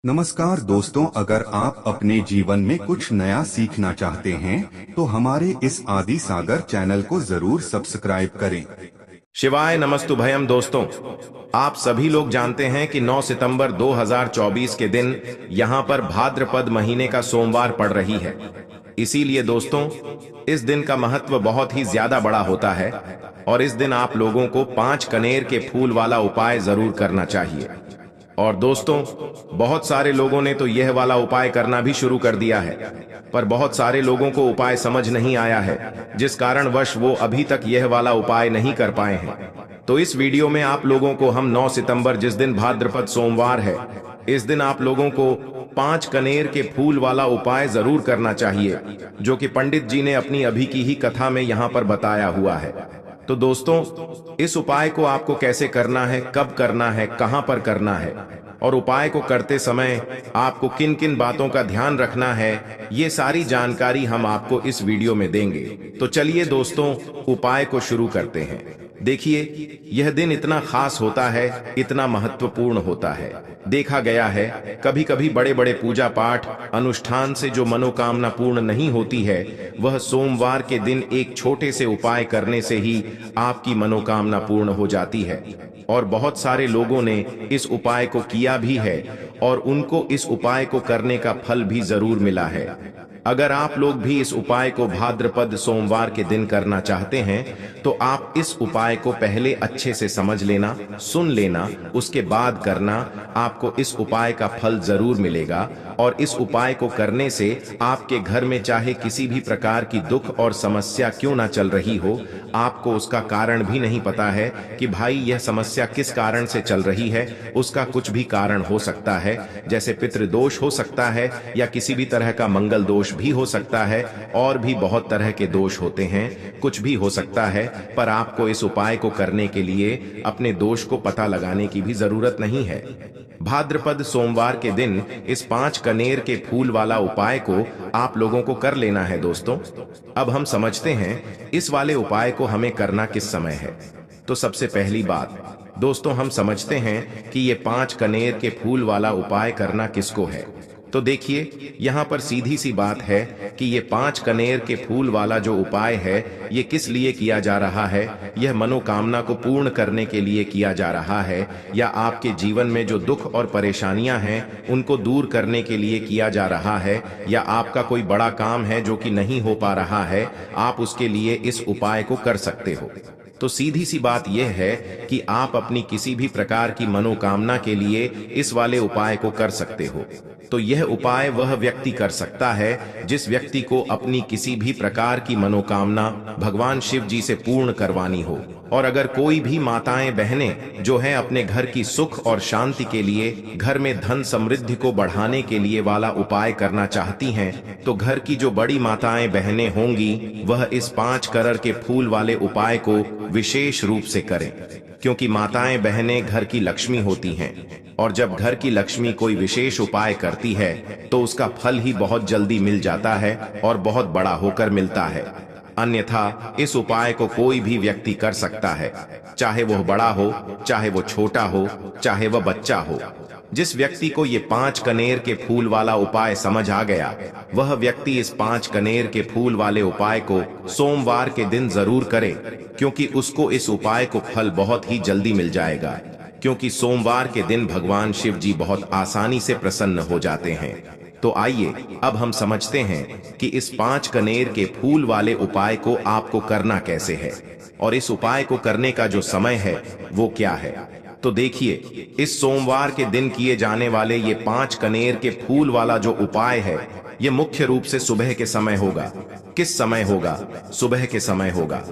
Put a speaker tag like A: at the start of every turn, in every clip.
A: नमस्कार दोस्तों, अगर आप अपने जीवन में कुछ नया सीखना चाहते हैं तो हमारे इस आदि सागर चैनल को जरूर सब्सक्राइब करें।
B: शिवाय नमस्तुभयम। दोस्तों, आप सभी लोग जानते हैं कि 9 सितंबर 2024 के दिन यहां पर भाद्रपद महीने का सोमवार पड़ रही है। इसीलिए दोस्तों, इस दिन का महत्व बहुत ही ज्यादा बड़ा होता है और इस दिन आप लोगों को 5 कनेर के फूल वाला उपाय जरूर करना चाहिए। और दोस्तों, बहुत सारे लोगों ने तो यह वाला उपाय करना भी शुरू कर दिया है, पर बहुत सारे लोगों को उपाय समझ नहीं आया है, जिस कारणवश वो अभी तक यह वाला उपाय नहीं कर पाए हैं। तो इस वीडियो में आप लोगों को हम 9 सितंबर, जिस दिन भाद्रपद सोमवार है, इस दिन आप लोगों को 5 कनेर के फूल वाला उपाय जरूर करना चाहिए, जो कि पंडित जी ने अपनी अभी की ही कथा में यहाँ पर बताया हुआ है। तो दोस्तों, इस उपाय को आपको कैसे करना है, कब करना है, कहां पर करना है और उपाय को करते समय आपको किन किन बातों का ध्यान रखना है, ये सारी जानकारी हम आपको इस वीडियो में देंगे। तो चलिए दोस्तों, उपाय को शुरू करते हैं। देखिए, यह दिन इतना खास होता है, इतना महत्वपूर्ण होता है। देखा गया है कभी कभी बड़े बड़े पूजा पाठ अनुष्ठान से जो मनोकामना पूर्ण नहीं होती है, वह सोमवार के दिन एक छोटे से उपाय करने से ही आपकी मनोकामना पूर्ण हो जाती है। और बहुत सारे लोगों ने इस उपाय को किया भी है और उनको इस उपाय को करने का फल भी जरूर मिला है। अगर आप लोग भी इस उपाय को भाद्रपद सोमवार के दिन करना चाहते हैं तो आप इस उपाय को पहले अच्छे से समझ लेना, सुन लेना, उसके बाद करना। आपको इस उपाय का फल जरूर मिलेगा और इस उपाय को करने से आपके घर में चाहे किसी भी प्रकार की दुख और समस्या क्यों ना चल रही हो, आपको उसका कारण भी नहीं पता है कि भाई यह समस्या किस कारण से चल रही है, उसका कुछ भी कारण हो सकता है। जैसे पितृदोष हो सकता है या किसी भी तरह का मंगल दोष भी हो सकता है, और भी बहुत तरह के दोष होते हैं, कुछ भी हो सकता है। पर आपको इस उपाय को करने के लिए अपने दोष को पता लगाने की भी जरूरत नहीं है। भाद्रपद सोमवार के दिन इस 5 कनेर के फूल वाला उपाय को आप लोगों को कर लेना है। दोस्तों, अब हम समझते हैं इस वाले उपाय को हमें करना किस समय है। तो सबसे पहली बात दोस्तों, हम समझते हैं कि ये 5 कनेर के फूल वाला उपाय करना किसको है। तो देखिए, यहाँ पर सीधी सी बात है कि ये 5 कनेर के फूल वाला जो उपाय है, ये किस लिए किया जा रहा है। यह मनोकामना को पूर्ण करने के लिए किया जा रहा है, या आपके जीवन में जो दुख और परेशानियां हैं उनको दूर करने के लिए किया जा रहा है, या आपका कोई बड़ा काम है जो कि नहीं हो पा रहा है, आप उसके लिए इस उपाय को कर सकते हो। तो सीधी सी बात यह है कि आप अपनी किसी भी प्रकार की मनोकामना के लिए इस वाले उपाय को कर सकते हो। तो यह उपाय वह व्यक्ति कर सकता है जिस व्यक्ति को अपनी किसी भी प्रकार की मनोकामना भगवान शिव जी से पूर्ण करवानी हो। और अगर कोई भी माताएं बहनें जो हैं अपने घर की सुख और शांति के लिए, घर में धन समृद्धि को बढ़ाने के लिए वाला उपाय करना चाहती हैं, तो घर की जो बड़ी माताएं बहनें होंगी वह इस 5 कनेर के फूल वाले उपाय को विशेष रूप से करें, क्योंकि माताएं बहनें घर की लक्ष्मी होती हैं और जब घर की लक्ष्मी कोई विशेष उपाय करती है तो उसका फल ही बहुत जल्दी मिल जाता है और बहुत बड़ा होकर मिलता है। अन्यथा इस उपाय को कोई भी व्यक्ति कर सकता है, चाहे वह बड़ा हो, चाहे वो छोटा हो, चाहे वह बच्चा हो। जिस व्यक्ति को ये 5 कनेर के फूल वाला उपाय समझ आ गया, वह व्यक्ति इस 5 कनेर के फूल वाले उपाय को सोमवार के दिन जरूर करे, क्योंकि उसको इस उपाय को फल बहुत ही जल्दी मिल जाएगा। क्योंकि सोमवार के दिन भगवान शिव जी बहुत आसानी से प्रसन्न हो जाते हैं। तो आइए अब हम समझते हैं कि इस 5 कनेर के फूल वाले उपाय को आपको करना कैसे है और इस उपाय को करने का जो समय है वो क्या है। तो देखिए, इस सोमवार के दिन किए जाने वाले ये 5 कनेर के फूल वाला जो उपाय है, ये मुख्य रूप से सुबह के समय होगा। किस समय होगा? सुबह के समय होगा।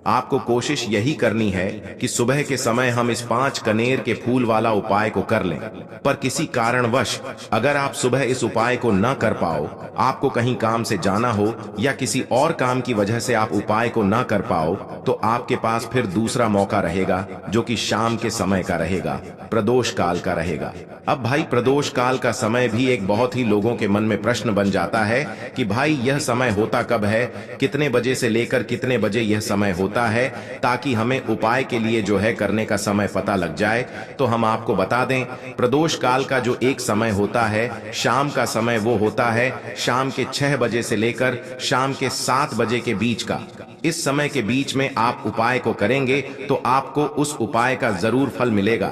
B: आपको कोशिश यही करनी है कि सुबह के समय हम इस 5 कनेर के फूल वाला उपाय को कर लें। पर किसी कारणवश अगर आप सुबह इस उपाय को न कर पाओ, आपको कहीं काम से जाना हो या किसी और काम की वजह से आप उपाय को न कर पाओ, तो आपके पास फिर दूसरा मौका रहेगा, जो कि शाम के समय का रहेगा, प्रदोष काल का रहेगा। अब भाई, प्रदोष काल का समय भी एक बहुत ही लोगों के मन में प्रश्न बन जाता है कि भाई यह समय होता कब है, कितने बजे से लेकर कितने बजे यह समय होता होता है, ताकि हमें उपाय के लिए जो है करने का समय पता लग जाए। तो हम आपको बता दें, प्रदोष काल का जो एक समय होता है, शाम का समय, वो होता है शाम के 6 बजे से लेकर शाम के 7 बजे के बीच का। इस समय के बीच में आप उपाय को करेंगे तो आपको उस उपाय का जरूर फल मिलेगा।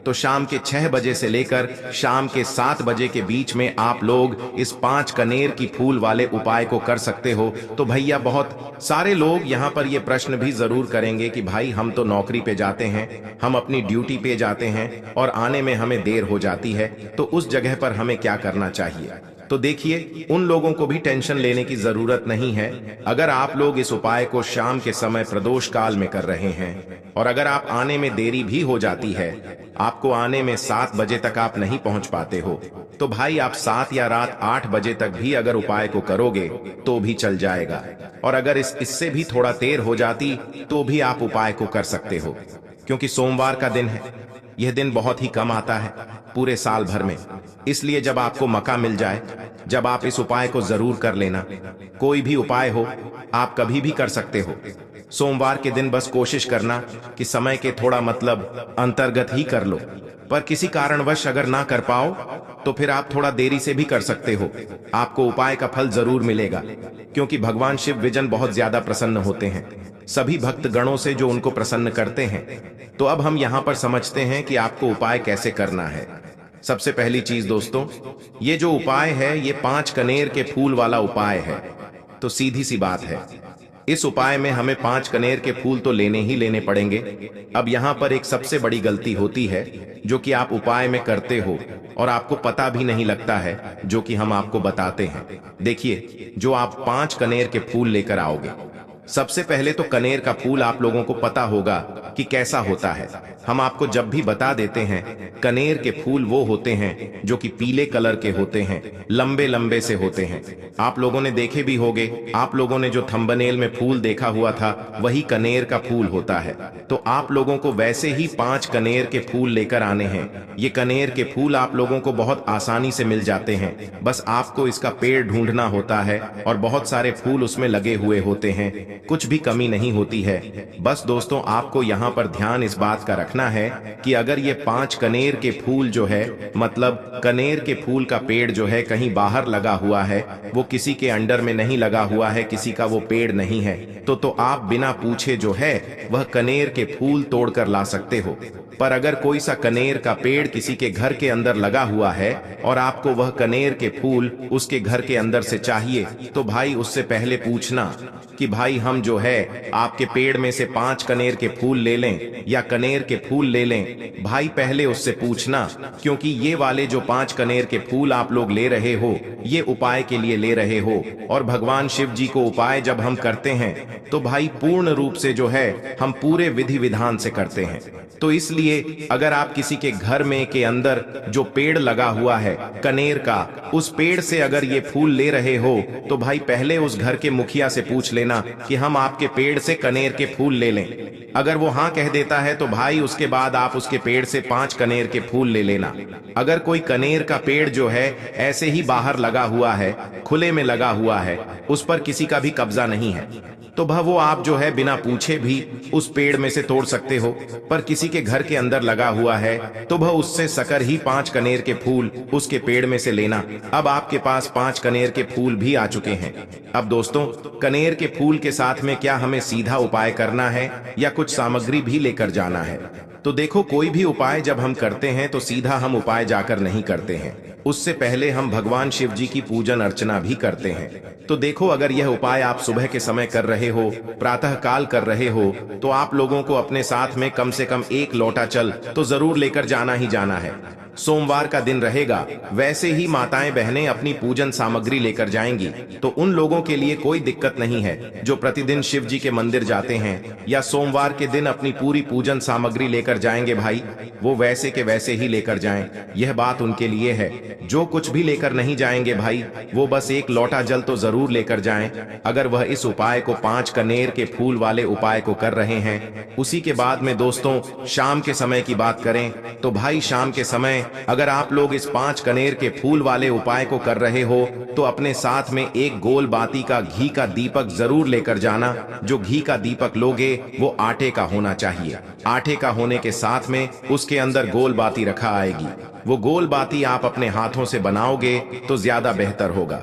B: तो शाम के 6 बजे से लेकर शाम के 7 बजे के बीच में आप लोग इस 5 कनेर की फूल वाले उपाय को कर सकते हो। तो भैया बहुत सारे लोग यहाँ पर ये प्रश्न भी जरूर करेंगे कि भाई हम तो नौकरी पे जाते हैं, हम अपनी ड्यूटी पे जाते हैं और आने में हमें देर हो जाती है, तो उस जगह पर हमें क्या करना चाहिए। तो देखिए, उन लोगों को भी टेंशन लेने की जरूरत नहीं है। अगर आप लोग इस उपाय को शाम के समय प्रदोष काल में कर रहे हैं और अगर आप आने में देरी भी हो जाती है, आपको आने में 7 बजे तक आप नहीं पहुंच पाते हो, तो भाई आप 7 या रात 8 बजे तक भी अगर उपाय को करोगे तो भी चल जाएगा। और अगर इससे भी थोड़ा देर हो जाती तो भी आप उपाय को कर सकते हो, क्योंकि सोमवार का दिन है। यह दिन बहुत ही कम आता है पूरे साल भर में, इसलिए जब आपको मौका मिल जाए, जब आप इस उपाय को जरूर कर लेना। कोई भी उपाय हो, आप कभी भी कर सकते हो। सोमवार के दिन बस कोशिश करना कि समय के थोड़ा मतलब अंतर्गत ही कर लो, पर किसी कारणवश अगर ना कर पाओ तो फिर आप थोड़ा देरी से भी कर सकते हो। आपको उपाय का फल जरूर मिलेगा, क्योंकि भगवान शिव विजन बहुत ज्यादा प्रसन्न होते हैं सभी भक्त गणों से जो उनको प्रसन्न करते हैं। तो अब हम यहाँ पर समझते हैं कि आपको उपाय कैसे करना है। सबसे पहली चीज दोस्तों, ये जो उपाय है ये 5 कनेर के फूल वाला उपाय है। तो सीधी सी बात है, इस उपाय में हमें 5 कनेर के फूल तो लेने ही लेने पड़ेंगे। अब यहाँ पर एक सबसे बड़ी गलती होती है जो कि आप उपाय में करते हो और आपको पता भी नहीं लगता है, जो कि हम आपको बताते हैं। देखिए, जो आप 5 कनेर के फूल लेकर आओगे, सबसे पहले तो कनेर का फूल आप लोगों को पता होगा कि कैसा होता है। हम आपको जब भी बता देते हैं, कनेर के फूल वो होते हैं जो कि पीले कलर के होते हैं, लंबे लंबे से होते हैं। आप लोगों ने देखे भी होंगे, आप लोगों ने जो थंबनेल में फूल देखा हुआ था वही कनेर का फूल होता है। तो आप लोगों को वैसे ही 5 कनेर के फूल लेकर आने हैं। ये कनेर के फूल आप लोगों को बहुत आसानी से मिल जाते हैं, बस आपको इसका पेड़ ढूंढना होता है और बहुत सारे फूल उसमें लगे हुए होते हैं, कुछ भी कमी नहीं होती है। बस दोस्तों, आपको यहाँ पर ध्यान इस बात का रखना है कि अगर ये 5 कनेर के फूल जो है, मतलब कनेर के फूल का पेड़ जो है कहीं बाहर लगा हुआ है, वो किसी के अंडर में नहीं लगा हुआ है, किसी का वो पेड़ नहीं है, तो आप बिना पूछे जो है वह कनेर के फूल तोड़कर ला सकते हो। पर अगर कोई सा कनेर का पेड़ किसी के घर के अंदर लगा हुआ है और आपको वह कनेर के फूल उसके घर के अंदर से चाहिए, तो भाई उससे पहले पूछना कि भाई हम जो है आपके पेड़ में से 5 कनेर के फूल ले लें या कनेर के फूल ले लें। भाई पहले उससे पूछना, क्योंकि ये वाले जो 5 कनेर के फूल आप लोग ले रहे हो, ये उपाय के लिए ले रहे हो। और भगवान शिव जी को उपाय जब हम करते हैं तो भाई पूर्ण रूप से जो है हम पूरे विधि विधान से करते हैं। तो इसलिए अगर आप किसी के घर में के अंदर जो पेड़ लगा हुआ है कनेर का, उस पेड़ से अगर ये फूल ले रहे हो, तो भाई पहले उस घर के मुखिया से पूछ लेना कि हम आपके पेड़ से कनेर के फूल ले लें। अगर वो हाँ कह देता है तो भाई उसके बाद आप उसके पेड़ से 5 कनेर के फूल ले लेना। अगर कोई कनेर का पेड़ जो है ऐसे ही बाहर लगा हुआ है, खुले में लगा हुआ है, उस पर किसी का भी कब्जा नहीं है, तो वो आप जो है बिना पूछे भी उस पेड़ में से तोड़ सकते हो। पर किसी के घर के अंदर लगा हुआ है तो उससे सकर ही 5 कनेर के फूल उसके पेड़ में से लेना। अब आपके पास 5 कनेर के फूल भी आ चुके हैं। अब दोस्तों, कनेर के फूल के साथ में क्या हमें सीधा उपाय करना है या कुछ सामग्री भी लेकर जाना है? तो देखो, कोई भी उपाय जब हम करते हैं तो सीधा हम उपाय जाकर नहीं करते हैं, उससे पहले हम भगवान शिव जी की पूजन अर्चना भी करते हैं। तो देखो, अगर यह उपाय आप सुबह के समय कर रहे हो, प्रातः काल कर रहे हो, तो आप लोगों को अपने साथ में कम से कम 1 लोटा जल तो जरूर लेकर जाना ही जाना है। सोमवार का दिन रहेगा, वैसे ही माताएं बहनें अपनी पूजन सामग्री लेकर जाएंगी, तो उन लोगों के लिए कोई दिक्कत नहीं है जो प्रतिदिन शिव जी के मंदिर जाते हैं या सोमवार के दिन अपनी पूरी पूजन सामग्री लेकर जाएंगे। भाई वो वैसे के वैसे ही लेकर जाएं, यह बात उनके लिए है। जो कुछ भी लेकर नहीं जाएंगे भाई, वो बस 1 लोटा जल तो जरूर लेकर जाएं। अगर वह इस उपाय को 5 कनेर के फूल वाले उपाय को कर रहे हैं। उसी के बाद में दोस्तों, शाम के समय की बात करें तो भाई शाम के समय अगर आप लोग इस 5 कनेर के फूल वाले उपाय को कर रहे हो तो अपने साथ में एक गोल बाती का घी का दीपक जरूर लेकर जाना। जो घी का दीपक लोगे वो आटे का होना चाहिए। आटे का होने के साथ में उसके अंदर गोल बाती रखा आएगी। वो गोल बाती आप अपने हाथों से बनाओगे तो ज्यादा बेहतर होगा।